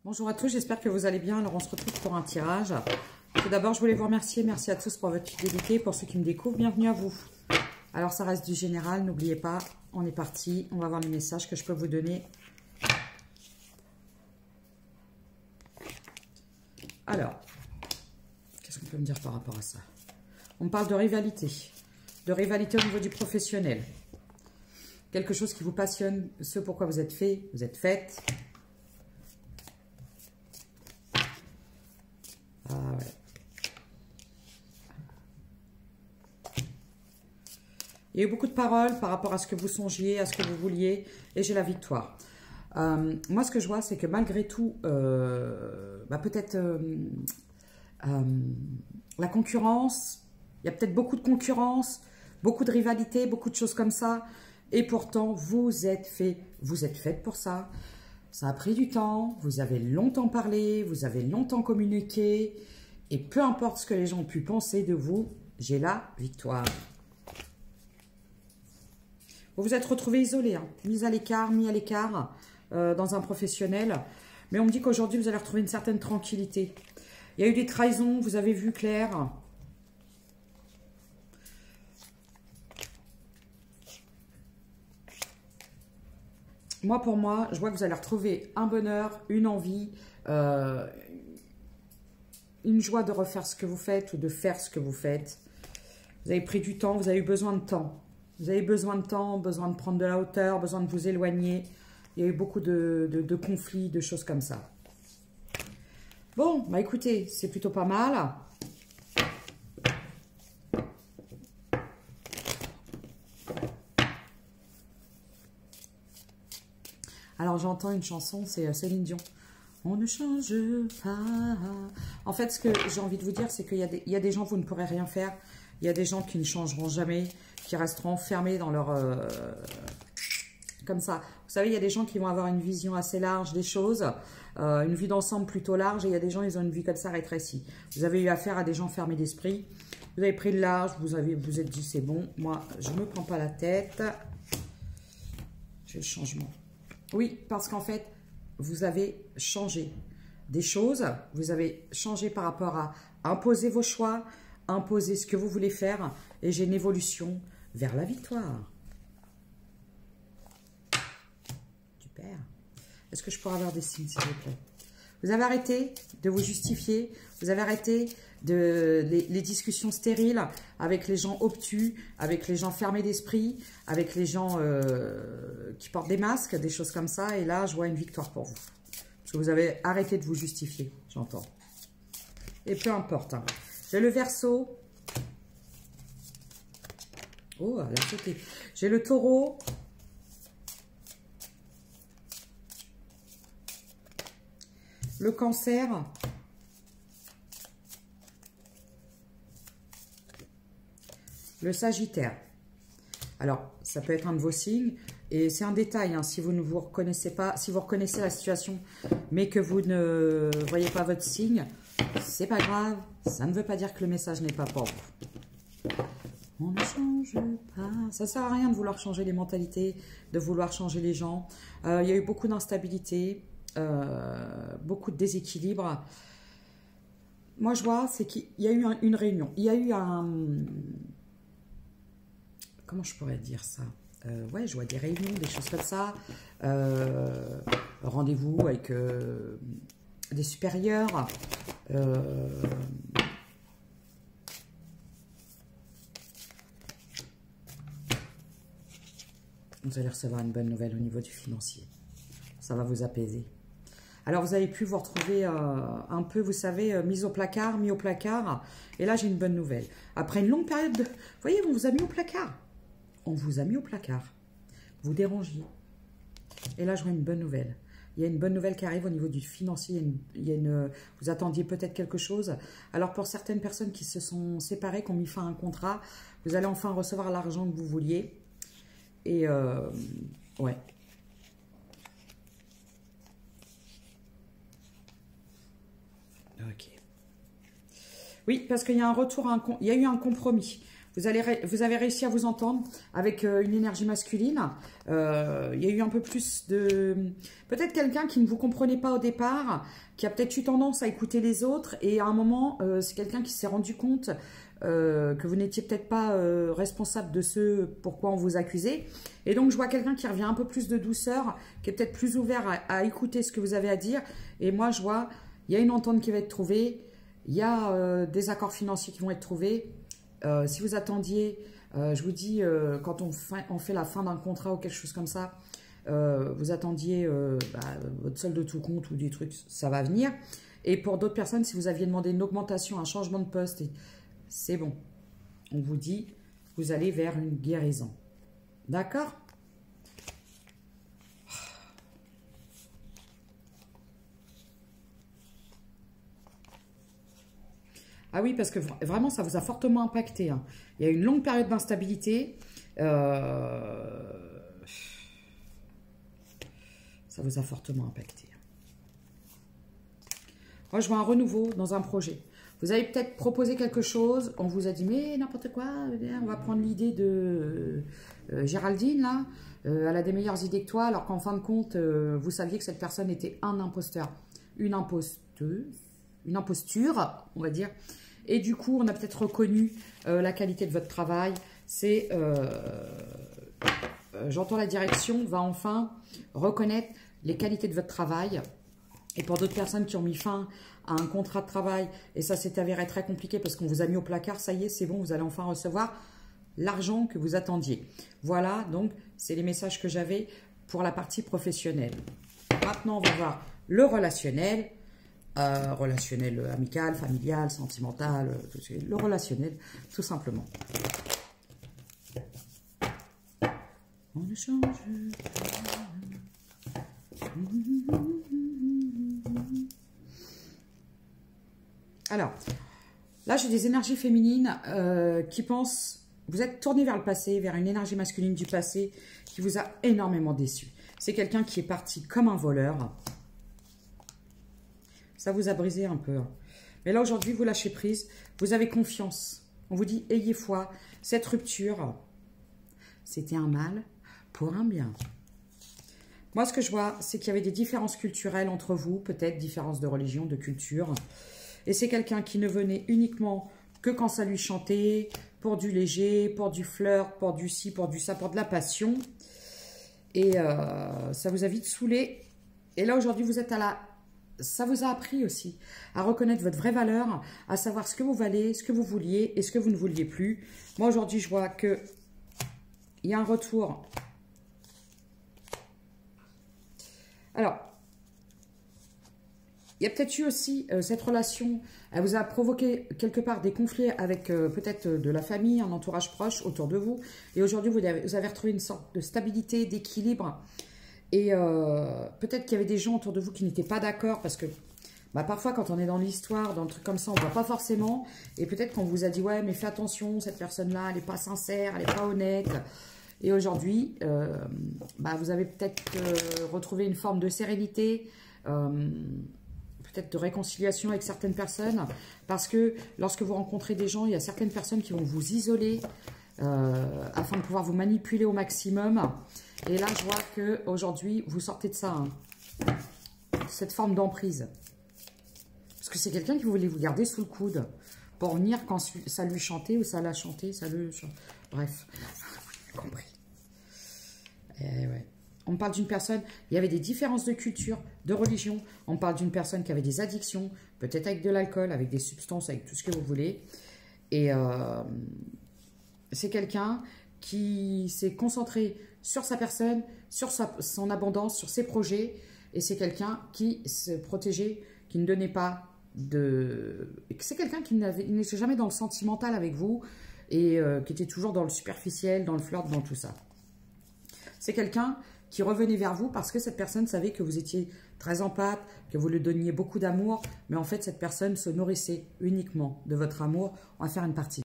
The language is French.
Bonjour à tous, j'espère que vous allez bien. Alors on se retrouve pour un tirage. Tout d'abord, je voulais vous remercier. Merci à tous pour votre fidélité. Pour ceux qui me découvrent, bienvenue à vous. Alors ça reste du général, n'oubliez pas, on est parti. On va voir les messages que je peux vous donner. Alors, qu'est-ce qu'on peut me dire par rapport à ça? On me parle de rivalité au niveau du professionnel. Quelque chose qui vous passionne, ce pourquoi vous êtes fait, vous êtes faite. Ah ouais. Il y a eu beaucoup de paroles par rapport à ce que vous songiez, à ce que vous vouliez, et j'ai la victoire. Moi, ce que je vois, c'est que malgré tout, peut-être la concurrence, il y a peut-être beaucoup de concurrence, beaucoup de rivalité, beaucoup de choses comme ça, et pourtant, vous êtes faite pour ça. Ça a pris du temps, vous avez longtemps parlé, vous avez longtemps communiqué, et peu importe ce que les gens ont pu penser de vous, j'ai la victoire. Vous vous êtes retrouvé isolé, hein, mis à l'écart dans un professionnel, mais on me dit qu'aujourd'hui vous allez retrouver une certaine tranquillité. Il y a eu des trahisons, vous avez vu clair. Moi, pour moi, je vois que vous allez retrouver un bonheur, une envie, une joie de refaire ce que vous faites ou de faire ce que vous faites. Vous avez pris du temps, vous avez eu besoin de temps. Vous avez besoin de temps, besoin de prendre de la hauteur, besoin de vous éloigner. Il y a eu beaucoup de conflits, de choses comme ça. Bon, bah écoutez, c'est plutôt pas mal. Alors j'entends une chanson, c'est Céline Dion. On ne change pas. En fait, ce que j'ai envie de vous dire, c'est qu'il y a des gens, vous ne pourrez rien faire. Il y a des gens qui ne changeront jamais, qui resteront enfermés dans leur... comme ça. Vous savez, il y a des gens qui vont avoir une vision assez large des choses, une vue d'ensemble plutôt large, et il y a des gens, ils ont une vue comme ça rétrécie. Vous avez eu affaire à des gens fermés d'esprit. Vous avez pris le large, vous êtes dit, c'est bon, moi, je ne me prends pas la tête. J'ai le changement. Oui, parce qu'en fait, vous avez changé des choses. Vous avez changé par rapport à imposer vos choix, imposer ce que vous voulez faire. Et j'ai une évolution vers la victoire. Super. Est-ce que je pourrais avoir des signes, s'il vous plaît? Vous avez arrêté de vous justifier. Vous avez arrêté les discussions stériles avec les gens obtus, avec les gens fermés d'esprit, avec les gens qui portent des masques, des choses comme ça. Et là, je vois une victoire pour vous. Parce que vous avez arrêté de vous justifier, j'entends. Et peu importe. Hein. J'ai le Verseau. Oh, elle a sauté. J'ai le Taureau. Le Cancer. Le Sagittaire. Alors, ça peut être un de vos signes. Et c'est un détail, hein, si vous ne vous reconnaissez pas, si vous reconnaissez la situation, mais que vous ne voyez pas votre signe, c'est pas grave. Ça ne veut pas dire que le message n'est pas pour vous. On ne change pas. Ça sert à rien de vouloir changer les mentalités, de vouloir changer les gens. Il y a eu beaucoup d'instabilité, beaucoup de déséquilibre. Moi, je vois, c'est qu'il y a eu une réunion. Il y a eu un... Comment je pourrais dire ça? Ouais, je vois des réunions, des choses comme ça. Rendez-vous avec des supérieurs. Vous allez recevoir une bonne nouvelle au niveau du financier. Ça va vous apaiser. Alors, vous avez pu vous retrouver un peu, vous savez, mis au placard. Et là, j'ai une bonne nouvelle. Après une longue période de... Vous voyez, on vous a mis au placard. On vous a mis au placard. Vous dérangiez. Et là, je vois une bonne nouvelle. Il y a une bonne nouvelle qui arrive au niveau du financier. Vous attendiez peut-être quelque chose. Alors, pour certaines personnes qui se sont séparées, qui ont mis fin à un contrat, vous allez enfin recevoir l'argent que vous vouliez. Et, ouais. Ok. Oui, parce qu'il y a un retour, il y a eu un compromis. Vous avez réussi à vous entendre avec une énergie masculine. Il y a eu un peu plus de... Peut-être quelqu'un qui ne vous comprenait pas au départ, qui a peut-être eu tendance à écouter les autres. Et à un moment, c'est quelqu'un qui s'est rendu compte que vous n'étiez peut-être pas responsable de ce pourquoi on vous accusait. Et donc, je vois quelqu'un qui revient un peu plus de douceur, qui est peut-être plus ouvert à écouter ce que vous avez à dire. Et moi, je vois, il y a une entente qui va être trouvée. Il y a des accords financiers qui vont être trouvés. Si vous attendiez, je vous dis, quand on fait la fin d'un contrat ou quelque chose comme ça, vous attendiez votre solde de tout compte ou des trucs, ça va venir. Et pour d'autres personnes, si vous aviez demandé une augmentation, un changement de poste, c'est bon. On vous dit, vous allez vers une guérison. D'accord ? Ah oui, parce que vraiment, ça vous a fortement impacté. Hein. Il y a une longue période d'instabilité. Ça vous a fortement impacté. Moi, je vois un renouveau dans un projet. Vous avez peut-être proposé quelque chose. On vous a dit, mais n'importe quoi, on va prendre l'idée de Géraldine, là. Elle a des meilleures idées que toi, alors qu'en fin de compte, vous saviez que cette personne était un imposteur. Une imposteuse. Une imposture, on va dire. Et du coup, on a peut-être reconnu la qualité de votre travail. C'est, j'entends la direction, va enfin reconnaître les qualités de votre travail. Et pour d'autres personnes qui ont mis fin à un contrat de travail, et ça s'est avéré très compliqué parce qu'on vous a mis au placard, ça y est, c'est bon, vous allez enfin recevoir l'argent que vous attendiez. Voilà, donc, c'est les messages que j'avais pour la partie professionnelle. Maintenant, on va voir le relationnel. Relationnel amical, familial, sentimental, le relationnel, tout simplement. On ne change pas. Alors, là, j'ai des énergies féminines qui pensent... Vous êtes tourné vers le passé, vers une énergie masculine du passé qui vous a énormément déçu. C'est quelqu'un qui est parti comme un voleur. Ça vous a brisé un peu. Mais là, aujourd'hui, vous lâchez prise. Vous avez confiance. On vous dit, ayez foi. Cette rupture, c'était un mal pour un bien. Moi, ce que je vois, c'est qu'il y avait des différences culturelles entre vous. Peut-être différences de religion, de culture. Et c'est quelqu'un qui ne venait uniquement que quand ça lui chantait, pour du léger, pour du flirt, pour du ci, pour du ça, pour de la passion. Et ça vous a vite saoulé. Et là, aujourd'hui, vous êtes à la... Ça vous a appris aussi à reconnaître votre vraie valeur, à savoir ce que vous valez, ce que vous vouliez et ce que vous ne vouliez plus. Moi, aujourd'hui, je vois qu'il y a un retour. Alors, il y a peut-être eu aussi cette relation, elle vous a provoqué quelque part des conflits avec peut-être de la famille, un entourage proche autour de vous. Et aujourd'hui, vous avez retrouvé une sorte de stabilité, d'équilibre. Et peut-être qu'il y avait des gens autour de vous qui n'étaient pas d'accord parce que parfois quand on est dans l'histoire, dans le truc comme ça, on ne voit pas forcément. Et peut-être qu'on vous a dit, ouais, mais fais attention, cette personne-là, elle n'est pas sincère, elle n'est pas honnête. Et aujourd'hui, vous avez peut-être retrouvé une forme de sérénité, peut-être de réconciliation avec certaines personnes. Parce que lorsque vous rencontrez des gens, il y a certaines personnes qui vont vous isoler afin de pouvoir vous manipuler au maximum. Et là, je vois qu'aujourd'hui, vous sortez de ça, hein, cette forme d'emprise. Parce que c'est quelqu'un qui voulait vous garder sous le coude pour venir quand ça lui chantait ou ça l'a chanté, ça le... Bref, vous avez compris. Ouais. On parle d'une personne, il y avait des différences de culture, de religion. On parle d'une personne qui avait des addictions, peut-être avec de l'alcool, avec des substances, avec tout ce que vous voulez. Et c'est quelqu'un qui s'est concentré sur sa personne, sur son abondance, sur ses projets. Et c'est quelqu'un qui se protégeait, qui ne donnait pas de... C'est quelqu'un qui n'était jamais dans le sentimental avec vous et qui était toujours dans le superficiel, dans le flirt, dans tout ça. C'est quelqu'un qui revenait vers vous parce que cette personne savait que vous étiez très empathe, que vous lui donniez beaucoup d'amour. Mais en fait, cette personne se nourrissait uniquement de votre amour. On va faire une partie.